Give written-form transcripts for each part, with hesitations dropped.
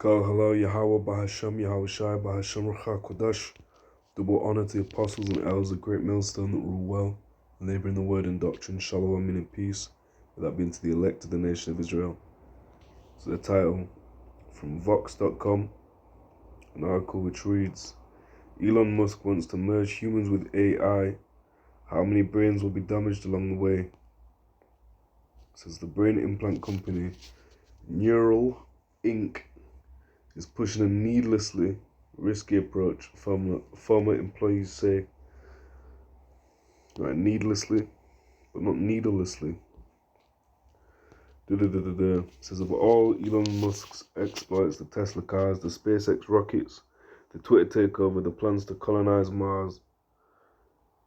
Kal Halal Yahweh Bahasham Yahweh Shai Bahasham Racha Kodash. Double honor to the apostles and elders, a great millstone that rule well, laboring the word and doctrine, shalom and in peace, with that being to the elect of the nation of Israel. So the title from Vox.com, an article which reads, Elon Musk wants to merge humans with AI. How many brains will be damaged along the way? It says the brain implant company Neural Inc. is pushing a needlessly risky approach, former employees say. Right, needlessly, but not needlelessly. Says of all Elon Musk's exploits, the Tesla cars, the SpaceX rockets, the Twitter takeover, the plans to colonize Mars,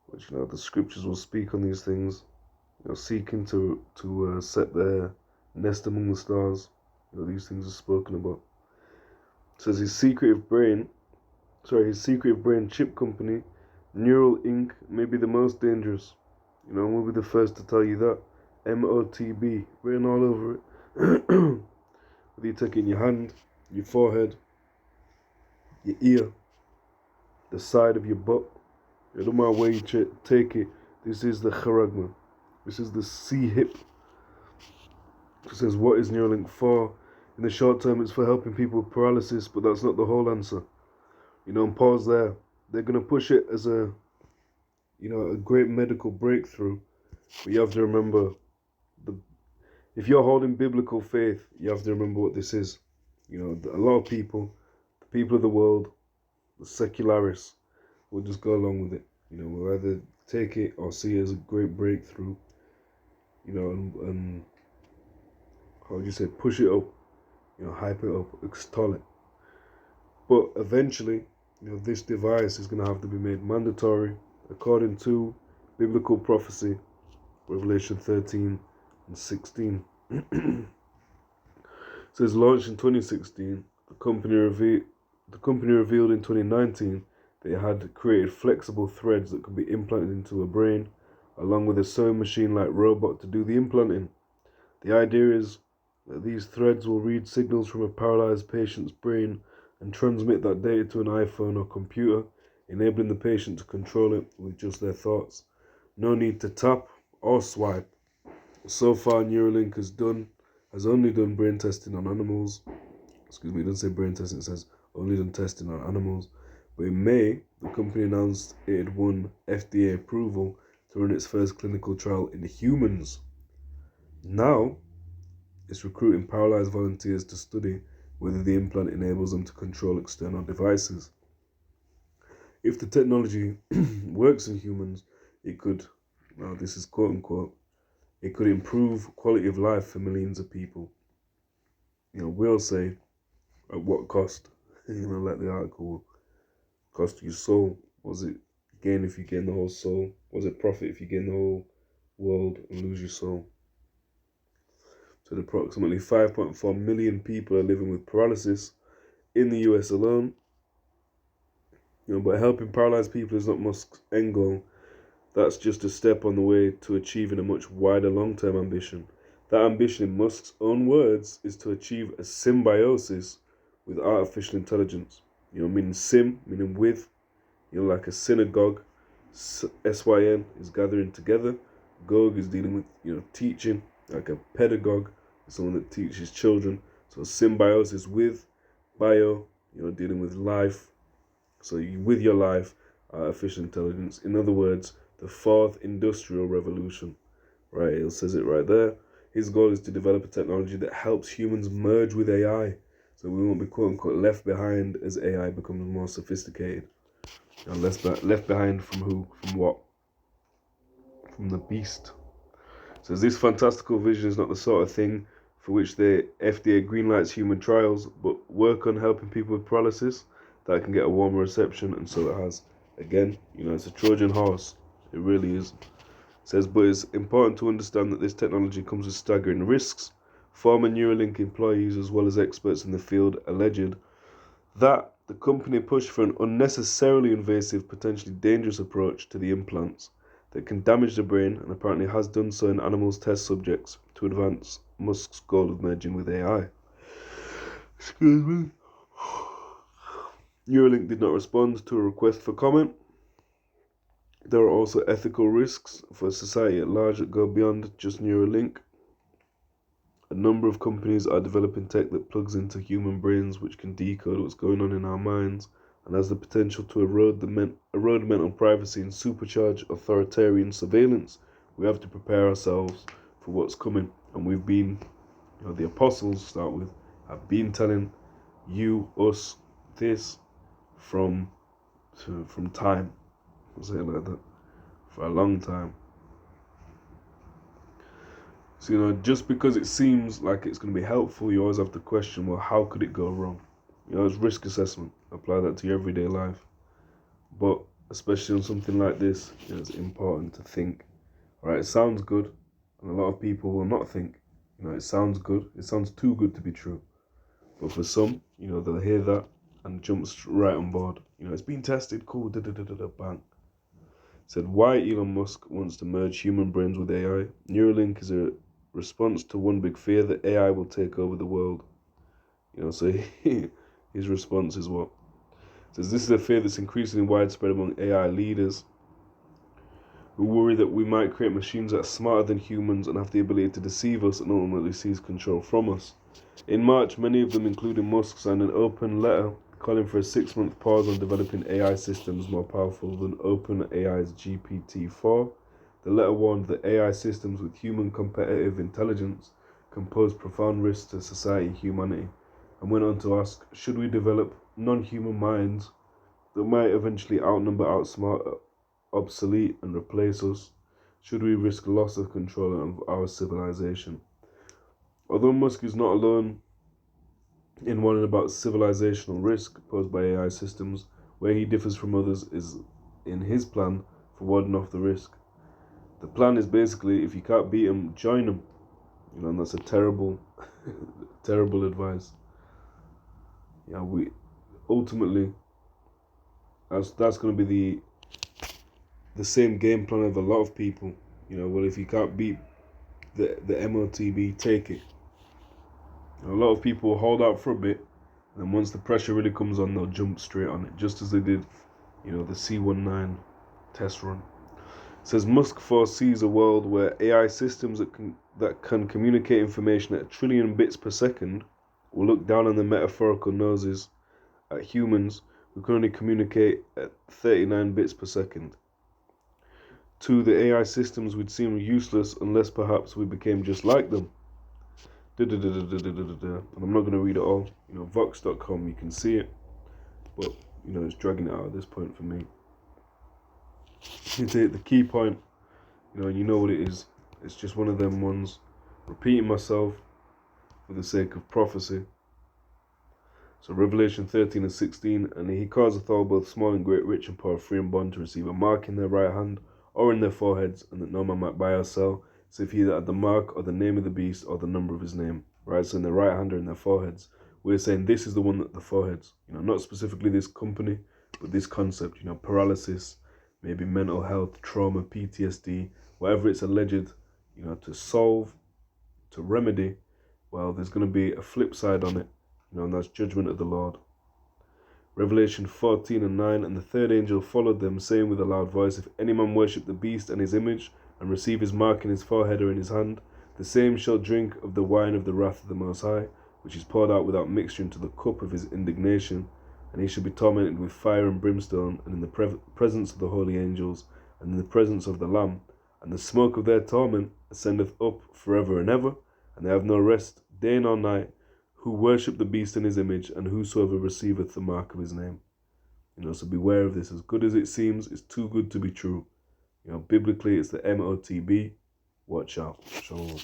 which the scriptures will speak on these things, seeking to set their nest among the stars. These things are spoken about. Says his secretive brain chip company, Neural Inc., may be the most dangerous. We'll be the first to tell you that. MOTB, written all over it. Whether you take it in your hand, your forehead, your ear, the side of your butt, it don't matter where you take it. This is the charagma. This is the C-hip. It says, what is Neuralink for? In the short term, it's for helping people with paralysis, but that's not the whole answer. And pause there. They're going to push it as a great medical breakthrough. But you have to remember, if you're holding biblical faith, you have to remember what this is. A lot of people, the people of the world, the secularists, will just go along with it. We'll either take it or see it as a great breakthrough. And how would you say, push it up, hype it up, extol it. But eventually, this device is going to have to be made mandatory according to biblical prophecy, Revelation 13 and 16. It says launched in 2016, the company revealed in 2019 that it had created flexible threads that could be implanted into a brain, along with a sewing machine-like robot to do the implanting. The idea is that these threads will read signals from a paralyzed patient's brain and transmit that data to an iPhone or computer, enabling the patient to control it with just their thoughts. No need to tap or swipe. So far, Neuralink has only done brain testing on animals. It doesn't say brain testing, it says only done testing on animals. But in May, the company announced it had won FDA approval to run its first clinical trial in humans. Now, it's recruiting paralyzed volunteers to study whether the implant enables them to control external devices. If the technology works in humans, it could, now this is quote unquote, it could improve quality of life for millions of people. We'll say, at what cost? Like the article, cost your soul. Was it gain if you gain the whole soul? Was it profit if you gain the whole world and lose your soul? So approximately 5.4 million people are living with paralysis in the US alone. But helping paralyzed people is not Musk's end goal. That's just a step on the way to achieving a much wider long-term ambition. That ambition, in Musk's own words, is to achieve a symbiosis with artificial intelligence. Meaning sim, meaning with, like a synagogue. SYN is gathering together. Gog is dealing with, teaching, like a pedagogue, someone that teaches children. So symbiosis with, bio, dealing with life. So with your life, artificial intelligence. In other words, the fourth industrial revolution. Right, it says it right there. His goal is to develop a technology that helps humans merge with AI. So we won't be quote unquote left behind as AI becomes more sophisticated. And left behind from who? From what? From the beast. So this fantastical vision is not the sort of thing for which the FDA greenlights human trials, but work on helping people with paralysis that can get a warmer reception, and so it has. Again, it's a Trojan horse. It really is. It says, but it's important to understand that this technology comes with staggering risks. Former Neuralink employees, as well as experts in the field, alleged that the company pushed for an unnecessarily invasive, potentially dangerous approach to the implants that can damage the brain, and apparently has done so in animals test subjects to advance Musk's goal of merging with AI. Excuse me. Neuralink did not respond to a request for comment. There are also ethical risks for society at large that go beyond just Neuralink. A number of companies are developing tech that plugs into human brains, which can decode what's going on in our minds and has the potential to erode mental privacy and supercharge authoritarian surveillance. We have to prepare ourselves for what's coming. And we've been, the apostles, start with, have been telling us this from time. I'll say it like that. For a long time. So, just because it seems like it's going to be helpful, you always have to question, well, how could it go wrong? It's risk assessment. Apply that to your everyday life. But especially on something like this, it's important to think. All right, it sounds good, and a lot of people will not think. It sounds good. It sounds too good to be true. But for some, they'll hear that and jump right on board. It's been tested, cool, bang. Said why Elon Musk wants to merge human brains with AI. Neuralink is a response to one big fear that AI will take over the world. So his response is what? Says this is a fear that's increasingly widespread among AI leaders who worry that we might create machines that are smarter than humans and have the ability to deceive us and ultimately seize control from us. In March, many of them, including Musk, signed an open letter calling for a 6-month pause on developing AI systems more powerful than OpenAI's GPT-4. The letter warned that AI systems with human competitive intelligence can pose profound risks to society and humanity, and went on to ask, should we develop non-human minds that might eventually outnumber, outsmart, obsolete, and replace us? Should we risk loss of control of our civilization? Although Musk is not alone in warning about civilizational risk posed by AI systems, where he differs from others is in his plan for warding off the risk. The plan is basically, if you can't beat them, join them. And that's a terrible, terrible advice. We ultimately, that's going to be the same game plan of a lot of people. Well, if you can't beat the MOTB, take it. A lot of people will hold out for a bit, and then once the pressure really comes on, they'll jump straight on it, just as they did, the C-19 test run. It says Musk foresees a world where AI systems that can communicate information at 1 trillion bits per second will look down on their metaphorical noses at humans who can only communicate at 39 bits per second. To the AI systems would seem useless unless perhaps we became just like them. And I'm not going to read it all. Vox.com, you can see it, but it's dragging it out at this point for me. The key point, you know what it is. It's just one of them ones, repeating myself for the sake of prophecy. So Revelation 13 and 16, and he causeth all, both small and great, rich and poor, free and bond, to receive a mark in their right hand or in their foreheads, and that no man might buy or sell, save he that had the mark or the name of the beast or the number of his name. Right, so in their right hand or in their foreheads. We're saying this is the one that the foreheads. Not specifically this company, but this concept. Paralysis, maybe mental health, trauma, PTSD, whatever it's alleged, to solve, to remedy. Well, there's going to be a flip side on it, and that's judgment of the Lord. Revelation 14 and 9, and the third angel followed them, saying with a loud voice, if any man worship the beast and his image, and receive his mark in his forehead or in his hand, the same shall drink of the wine of the wrath of the Most High, which is poured out without mixture into the cup of his indignation, and he shall be tormented with fire and brimstone, and in the presence of the holy angels, and in the presence of the Lamb, and the smoke of their torment ascendeth up forever and ever, and they have no rest day nor night, who worship the beast in his image, and whosoever receiveth the mark of his name. So beware of this. As good as it seems, it's too good to be true. Biblically, it's the MOTB. Watch out. Shalom.